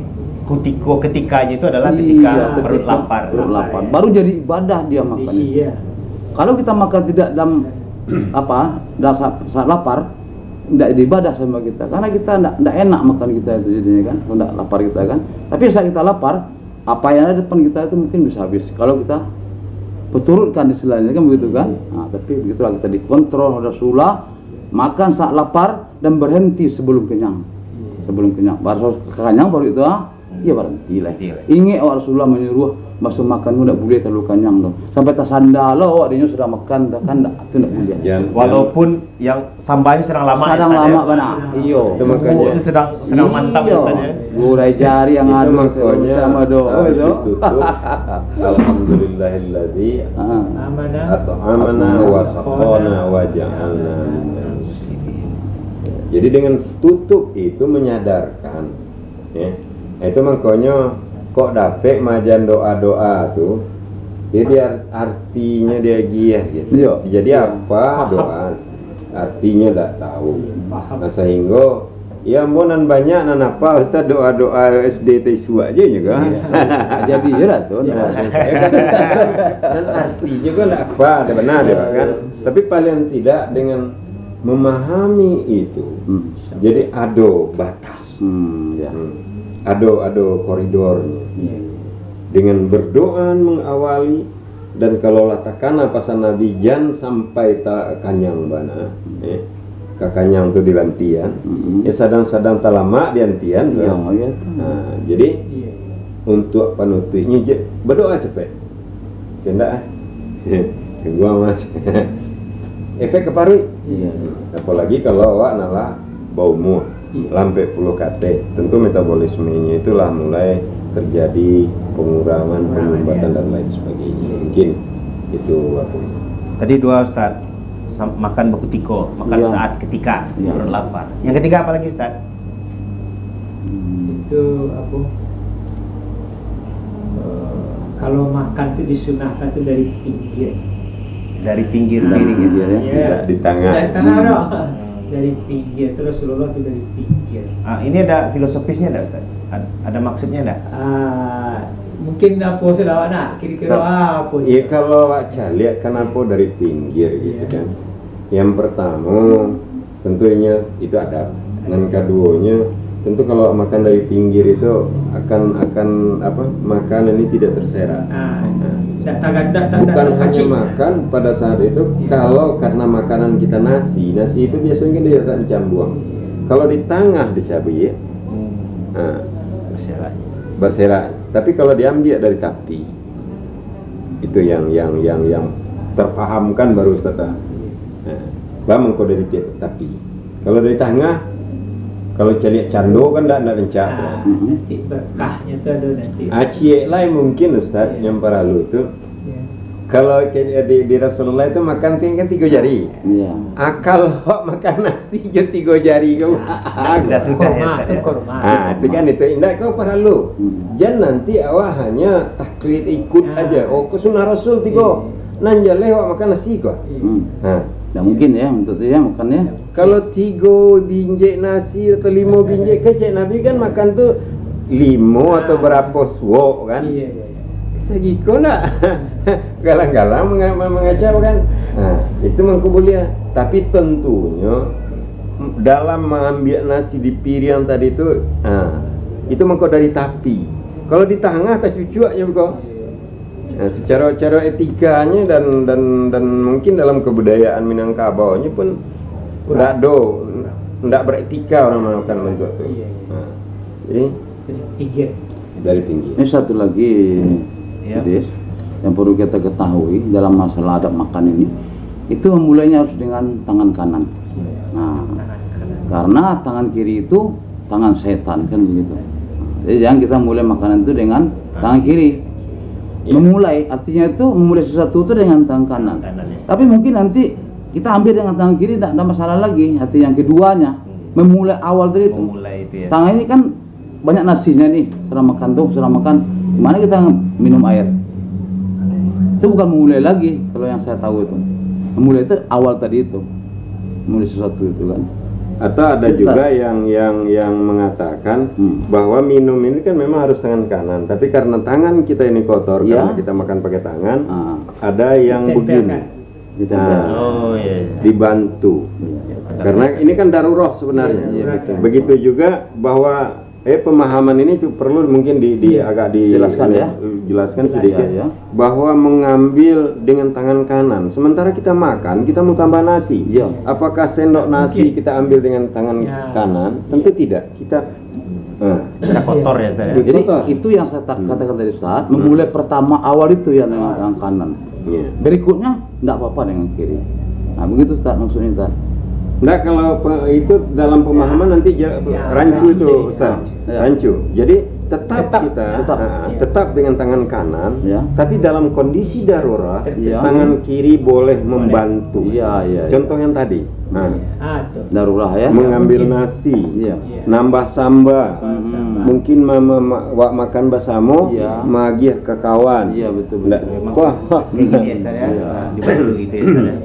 kutiko ketikanya itu adalah ketika Iya, perut ketika lapar. Perut lapar. Baru jadi ibadah dia makan. Kondisi ya. Kalau kita makan tidak dalam dalam saat lapar, tidak ada ibadah sama kita. Karena kita tidak enak makan kita itu jadinya kan, kalau tidak lapar kita kan. Tapi saat kita lapar, apa yang ada depan kita itu mungkin bisa habis. Kalau kita berturutkan istilahnya kan begitu kan. Tapi begitulah kita dikontrol Rasulullah, makan saat lapar dan berhenti sebelum kenyang. Sebelum kenyang, baru kenyang baru itu ya berhenti lah. Ingat Rasulullah menyuruh masuk makan tidak boleh terlalu kenyang loh. Sampai tersandar loh, dia sudah makan kan itu tidak boleh. Walaupun yang sambalnya sedang lama. Sedang lama benar. Iyo. Itu makanya. Itu sedang mantap Iyo. Ustaz ya. Gurai jari yang Itu ada makanya sama doa harus itu. ditutup. Alhamdulillahilladzi Amanah. at'amana wa saqana wa ja'alna minal muslimin. Jadi dengan tutup itu menyadarkan ya. Itu makanya kok dapet majan doa-doa tuh. Jadi artinya dia giah gitu. Iya. Jadi apa doa? Artinya tak tahu. Nah, sehingga ya monan banyak nan apa Ustaz doa-doa SD Tisu aja juga. Jadi ya lah tuh. Dan artinya kan apa? Ada benar dia kan. Tapi paling tidak dengan memahami itu. Jadi ada batas. Ya. Ada koridornya. Dengan berdoa mengawali dan kalau latakana pasan Nabi jan sampai tak kanyang bana. Kakanyang tu di lantian. Ya sadang-sadang talama di antian. Iya, ya. Nah, jadi untuk panutnya berdoa cepet. Kendak gua mas. Efek keparu. Iya. Apalagi kalau awak nalah bau mual. Lampe puluh kate, tentu metabolismenya itulah mulai terjadi pengurangan, penyumbatan dan lain sebagainya. Mungkin itu apa? Tadi dua Ustaz, makan baku tiko, makan Iya. saat ketika Iya. perut lapar. Yang ketiga apa lagi Ustaz? Itu apa? Kalau makan itu disunahkan itu dari pinggir. Dari pinggir Dari piring pinggir, ya. ya. Tidak di tangan. Dari tengah dong. Dari pinggir, terus Rasulullah itu dari pinggir. Ini ada filosofisnya enggak Ustaz? Ada maksudnya enggak? Mungkin apa sudah nak kira-kira apa? Iya kalau awak lihat kenapa dari pinggir gitu kan. Yang pertama tentunya itu adab. Dan keduanya tentu kalau makan dari pinggir itu akan apa? Makanan ini tidak terserat. Bukan hanya makan pada saat itu, kalau karena makanan kita nasi itu biasanya dia tak dicambuang. Kalau di tengah dicabai ya, berserak. Tapi kalau diambil dari tapi, itu yang terfahamkan baru Ustaz. Bang kau dari tapi, kalau dari tengah, kalau celiak cando kan tidak rencak. Nanti berkahnya itu ada nanti. Acie lain mungkin Ustaz yang para lu tuh. Kalau di Rasulullah itu makan kan 3 jari. Iya. Akal hok makan nasi je 3 jari kau. Sudah sudah ya Ustaz ya. Itu kan itu indah kau para lu. Jangan nanti awak hanya taklid ikut aja. Oh ke sunnah Rasul 3. Nanjale awak makan nasi kau. Nah mungkin ya untuk itu ya makannya. Kalau 3 binjek nasi atau 5 binjek kecek Nabi kan makan tuh 5 atau berapa suwok kan. Iya. Segiko nak galang-galang mengacau kan. Nah, itu mangko boleh. Tapi tentunya dalam mengambil nasi di piring tadi itu mangko dari tapi. Kalau di tengah tak cucuaknya kok. Nah, secara etikanya dan mungkin dalam kebudayaan Minangkabaunya pun tidak beretika orang melakukan bentuk itu. Nah, jadi Dari pinggir. dari pinggir. Ini satu lagi. Ya. Des, yang perlu kita ketahui dalam masalah adab makan ini, itu memulainya harus dengan tangan kanan. Nah, karena tangan kiri itu tangan setan kan begitu. Jadi jangan kita mulai makanan itu dengan tangan kiri. Memulai artinya itu memulai sesuatu itu dengan tangan kanan. Tapi mungkin nanti kita ambil dengan tangan kiri tidak ada masalah lagi. Artinya yang keduanya memulai awal tadi itu. Memulai itu ya. Tangan ini kan banyak nasinya nih. Setelah makan, gimana kita minum air? Itu bukan memulai lagi kalau yang saya tahu itu. Memulai itu awal tadi itu. Memulai sesuatu itu kan. Atau ada juga yang mengatakan bahwa minum ini kan memang harus tangan kanan, tapi karena tangan kita ini kotor karena kita makan pakai tangan, ada yang begini. Oh iya. Dibantu. Karena ini kan darurat sebenarnya. Begitu juga bahwa pemahaman ini perlu mungkin agak dijelaskan sedikit bahwa mengambil dengan tangan kanan sementara kita makan kita mau tambah nasi. Apakah sendok nasi kita ambil dengan tangan kanan? Tentu tidak. Kita bisa kotor ya Ustaz. Jadi itu yang saya katakan tadi Ustaz, memulai pertama awal itu yang dengan tangan kanan. Berikutnya tidak apa-apa dengan kiri. Nah begitu Ustaz maksudnya Ustaz. Enggak, kalau itu dalam pemahaman nanti rancu itu Ustaz. Rancu. Jadi tetap dengan tangan kanan, tapi dalam kondisi darurat tangan kiri boleh membantu. Contoh yang tadi. Darurat ya. Mengambil nasi, nambah sambal. Mungkin makan basamo, magiah ke kawan. Iya betul. Wah, Kayak gini ya Ustaz ya. Dibantu gitu ya Ustaz ya.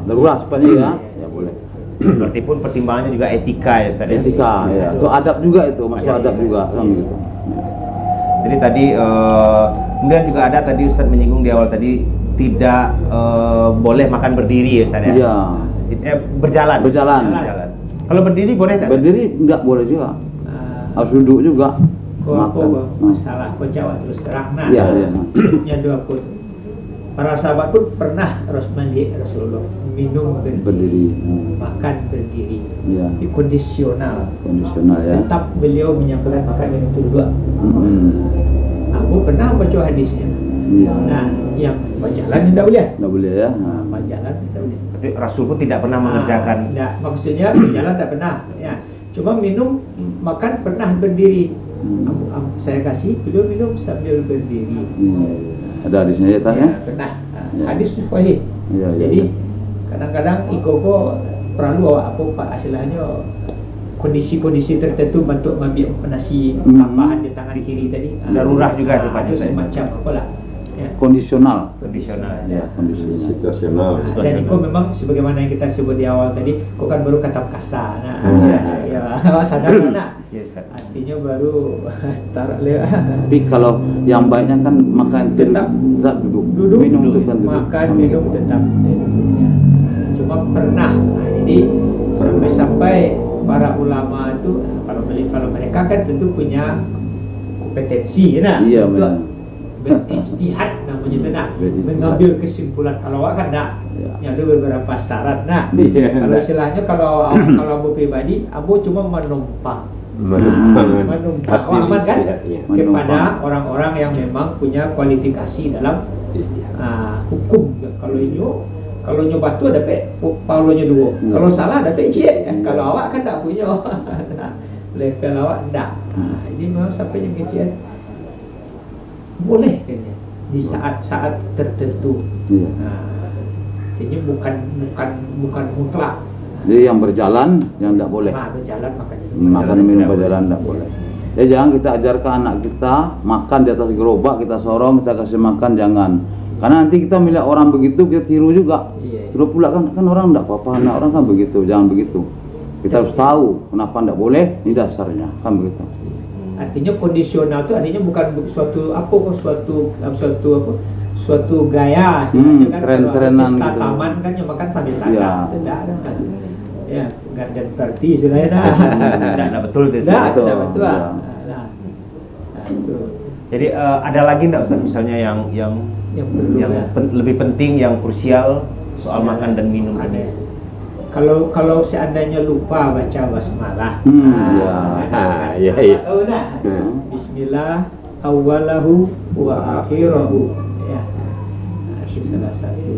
Darurat seperti ya boleh. Berarti pun pertimbangannya juga etika ya Ustaz ya. Etika ya. Itu adab juga itu, masuk adab juga kan begitu. Jadi tadi kemudian juga ada tadi Ustaz menyinggung di awal tadi tidak boleh makan berdiri ya Ustaz ya. Iya. Berjalan. Kalau berdiri boleh enggak? Berdiri enggak boleh juga. Harus duduk juga. Masalah kau jawab terus terang. Nah, yang dua pun para sahabat pun pernah Rasulullah minum berdiri, makan berdiri. Di kondisional ya. Tetap beliau menyampaikan makan minum itu dua. Aku pernah baca hadisnya. Nah, yang berjalan tidak boleh. Tidak boleh ya. Berjalan tidak boleh. Berarti Rasul pun tidak pernah mengerjakan. Tidak, maksudnya berjalan tidak pernah. Ya, cuma minum makan pernah berdiri. Saya kasih beliau minum sambil berdiri. Ada hadisnya ya tanya? Pernah. Hadis sahih. Jadi kadang-kadang ikoko perlu apa istilahnya kondisi-kondisi tertentu untuk ambil nasi tambahan di tangan kiri tadi. Darurat juga sifatnya. Semacam apalah. Kondisional. Ya, kondisional. Situasional. Dan itu memang sebagaimana yang kita sebut di awal tadi, kok kan baru kata kasar. Sadar nak. Artinya baru taruh lewat. Tapi kalau yang baiknya kan makan tetap duduk. Minum itu kan duduk. Makan minum tetap. Cuma pernah. Jadi sampai para ulama itu kalau mereka kan tentu punya kompetensi, Iya benar. Berijtihad namanya itu mengambil kesimpulan. Kalau awak kan ada beberapa syarat. Kalau istilahnya kalau Abu pribadi, Abu cuma menumpang aman kan kepada orang-orang yang memang punya kualifikasi dalam hukum. Kalau nyoba tu ada paulonya dua. Kalau salah ada cek. Kalau awak kan tak punya level awak tak. Ini memang sampai yang kecil boleh kayaknya di saat-saat tertentu. Ini bukan mutlak. Jadi yang berjalan yang tidak boleh. Berjalan makan minum berjalan tidak boleh. Ya jangan kita ajarkan anak kita makan di atas gerobak, kita sorong, kita kasih makan, jangan. Karena nanti kita melihat orang begitu kita tiru juga. Tiru pula kan orang tidak apa-apa, anak orang kan begitu, jangan begitu. Kita harus tahu kenapa tidak boleh, ini dasarnya kan begitu. Artinya kondisional itu artinya bukan suatu gaya kan tren-trenan gitu. Taman kan yang makan sambil tangga tidak ada. Ya, garden party istilahnya tidak betul itu. Tidak betul. Jadi ada lagi enggak Ustaz misalnya yang lebih penting, yang krusial soal makan dan minum tadi? Kalau seandainya lupa baca basmalah, iya. Bismillah, awwalahu wa akhirahu. Ya. Nah, itu salah satu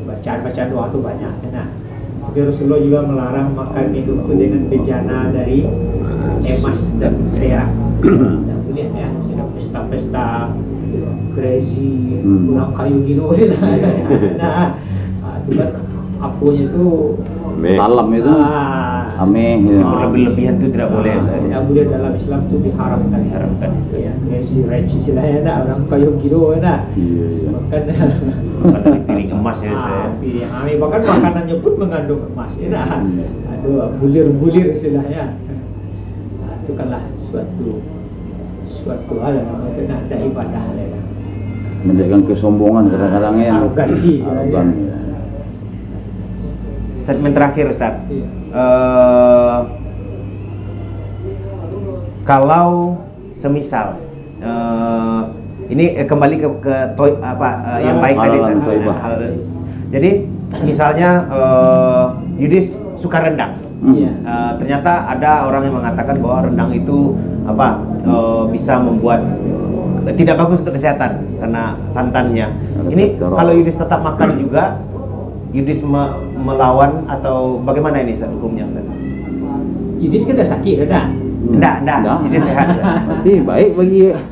bacaan doa itu banyak. Nah, tapi Rasulullah juga melarang makan itu dengan bejana dari emas dan perak. Tidak boleh ya, sudah pesta-pesta crazy, kurang kayu gino. Nah, itu kan apunya itu Talam itu ameh gitu. Berlebih-lebihan itu tidak boleh. Tidak boleh, dalam Islam itu diharamkan. Ya, crazy rich istilahnya, ada orang kayu gino, nah. Iya. Makan Dari piring emas ya saya. piring kami, bahkan makanannya pun mengandung emas. Ya, nah. Aduh, bulir-bulir istilahnya. Nah, itu kanlah suatu hal yang namanya itu ada ibadah ya. Menjadikan kesombongan kadang-kadang ya. Arogansi. Arogan. Statement terakhir Ustaz. Iya. Kalau semisal ini kembali ke yang baik tadi Halalan Ustaz. thayyibah. Jadi misalnya Yudis suka rendang. Iya. Ternyata ada orang yang mengatakan bahwa rendang itu bisa membuat tidak bagus untuk kesehatan karena santannya. Ada Ini kolesterol. kalau Yudis tetap makan juga, Yudis melawan atau bagaimana ini Ustaz, hukumnya Ustaz? Yudis kan udah sakit dah. Enggak, Yudis sehat. Berarti baik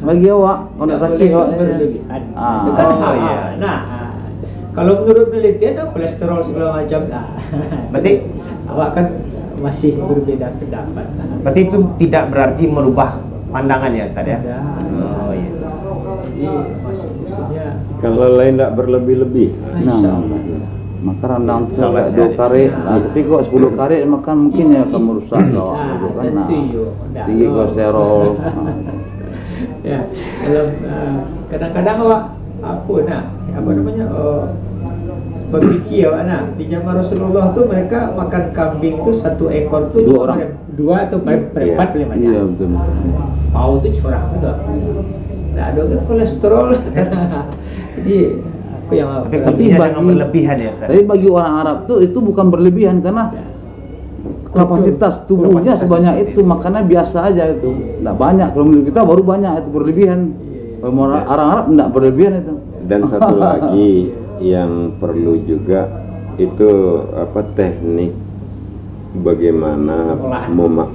bagi awak kalau nak sakit awak. Berlebihan. Ah. Itu kan Oh, hal. iya. Nah, kalau menurut penelitian kolesterol segala macam, Berarti awak kan masih berbeda pendapat. berarti itu tidak berarti merubah pandangan ya Ustaz ya? Ada. Oh iya. Jadi maksudnya Kalau lain tidak berlebih-lebih. insya Allah. Maka rendang tu Salah 2 sekali. kari. Tapi kok 10 kari makan mungkin ya akan merusak awak gitu kan. Nah, tentu yo. tinggi kolesterol. Ya, dalam kadang-kadang awak apa namanya berpikir awak di zaman Rasulullah tu mereka makan kambing itu 1 ekor tu 2 orang. 2 atau berempat paling banyak. Iya betul. Pau tu curang sudah. Tidak ada kan kolesterol. Jadi apa yang Tapi Tapi kuncinya bagi- jangan berlebihan ya Ustaz. Tapi bagi orang Arab tuh itu bukan berlebihan karena kapasitas tubuhnya Kapasitas sebanyak seperti itu, makannya biasa aja itu. Enggak banyak, kalau menurut kita baru banyak itu berlebihan. Kalau orang Arab enggak berlebihan itu. Dan satu lagi yang perlu juga itu teknik bagaimana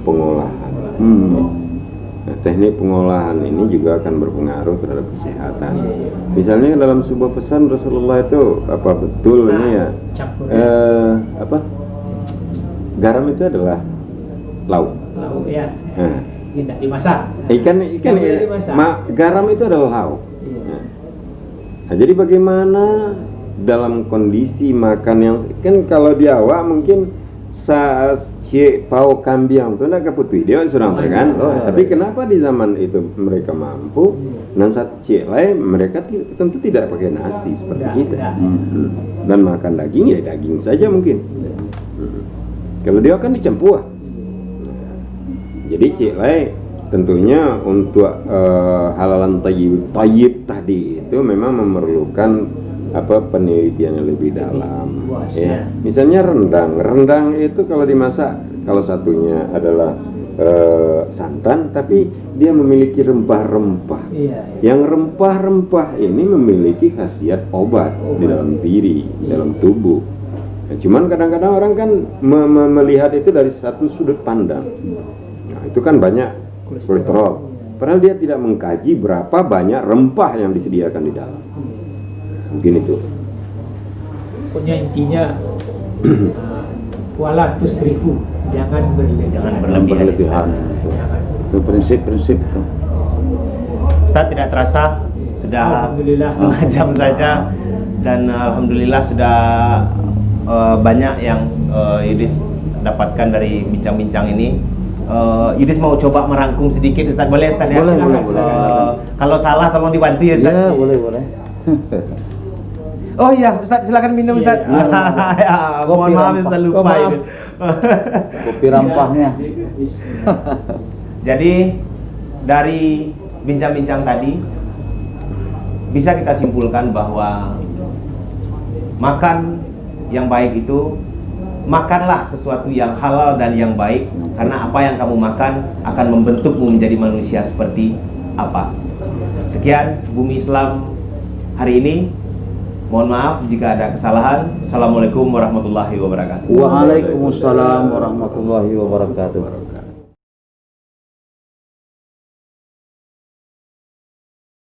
pengolahan. Nah, teknik pengolahan ini juga akan berpengaruh terhadap kesehatan. Misalnya dalam sebuah pesan Rasulullah itu betul ini ya campur garam itu adalah lauk. lauk ya. Nah, Tidak dimasak. ikan Nggak boleh dimasak. garam itu adalah lauk. Iya. Nah, jadi bagaimana dalam kondisi makan yang kan kalau di awak mungkin saat pau kambiang tu nak keputih dia surang kan. Tapi kenapa di zaman itu mereka mampu dan saat lain mereka tentu tidak pakai nasi seperti Tidak, kita. tidak. Dan makan daging ya daging saja mungkin. Kalau dia kan dicampur. Jadi lain tentunya untuk halalan tayyib tadi itu memang memerlukan penelitian yang lebih dalam. Luas, Ya. ya. Misalnya rendang itu kalau dimasak, kalau satunya adalah santan, tapi dia memiliki rempah-rempah. Iya. Yang rempah-rempah ini memiliki khasiat obat di dalam diri, dalam tubuh. Nah, cuman kadang-kadang orang kan melihat itu dari satu sudut pandang. Nah, itu kan banyak kolesterol. Padahal dia tidak mengkaji berapa banyak rempah yang disediakan di dalam. Mungkin itu. Pokoknya intinya wala tusrifu, jangan berlebihan. Jangan Berlebihan. berlebihan. Jangan. Itu prinsip-prinsip tuh. Ustaz, tidak terasa sudah Alhamdulillah. setengah jam saja dan alhamdulillah sudah banyak yang Yudis dapatkan dari bincang-bincang ini. Yudis mau coba merangkum sedikit Ustaz, boleh Ustaz ya? Boleh, Silakan. boleh. Kalau salah tolong dibantu ya Ustaz. Iya, boleh. Oh iya, Ustaz silakan minum Ustaz. Iya, Ya, mohon Kopi maaf rampah. Ustaz lupa Oh, maaf. ini. Kopi rampahnya. Jadi dari bincang-bincang tadi bisa kita simpulkan bahwa makan yang baik itu makanlah sesuatu yang halal dan yang baik, karena apa yang kamu makan akan membentukmu menjadi manusia seperti apa. Sekian Bumi Islam hari ini. Mohon maaf jika ada kesalahan. Assalamualaikum warahmatullahi wabarakatuh. Waalaikumsalam warahmatullahi wabarakatuh.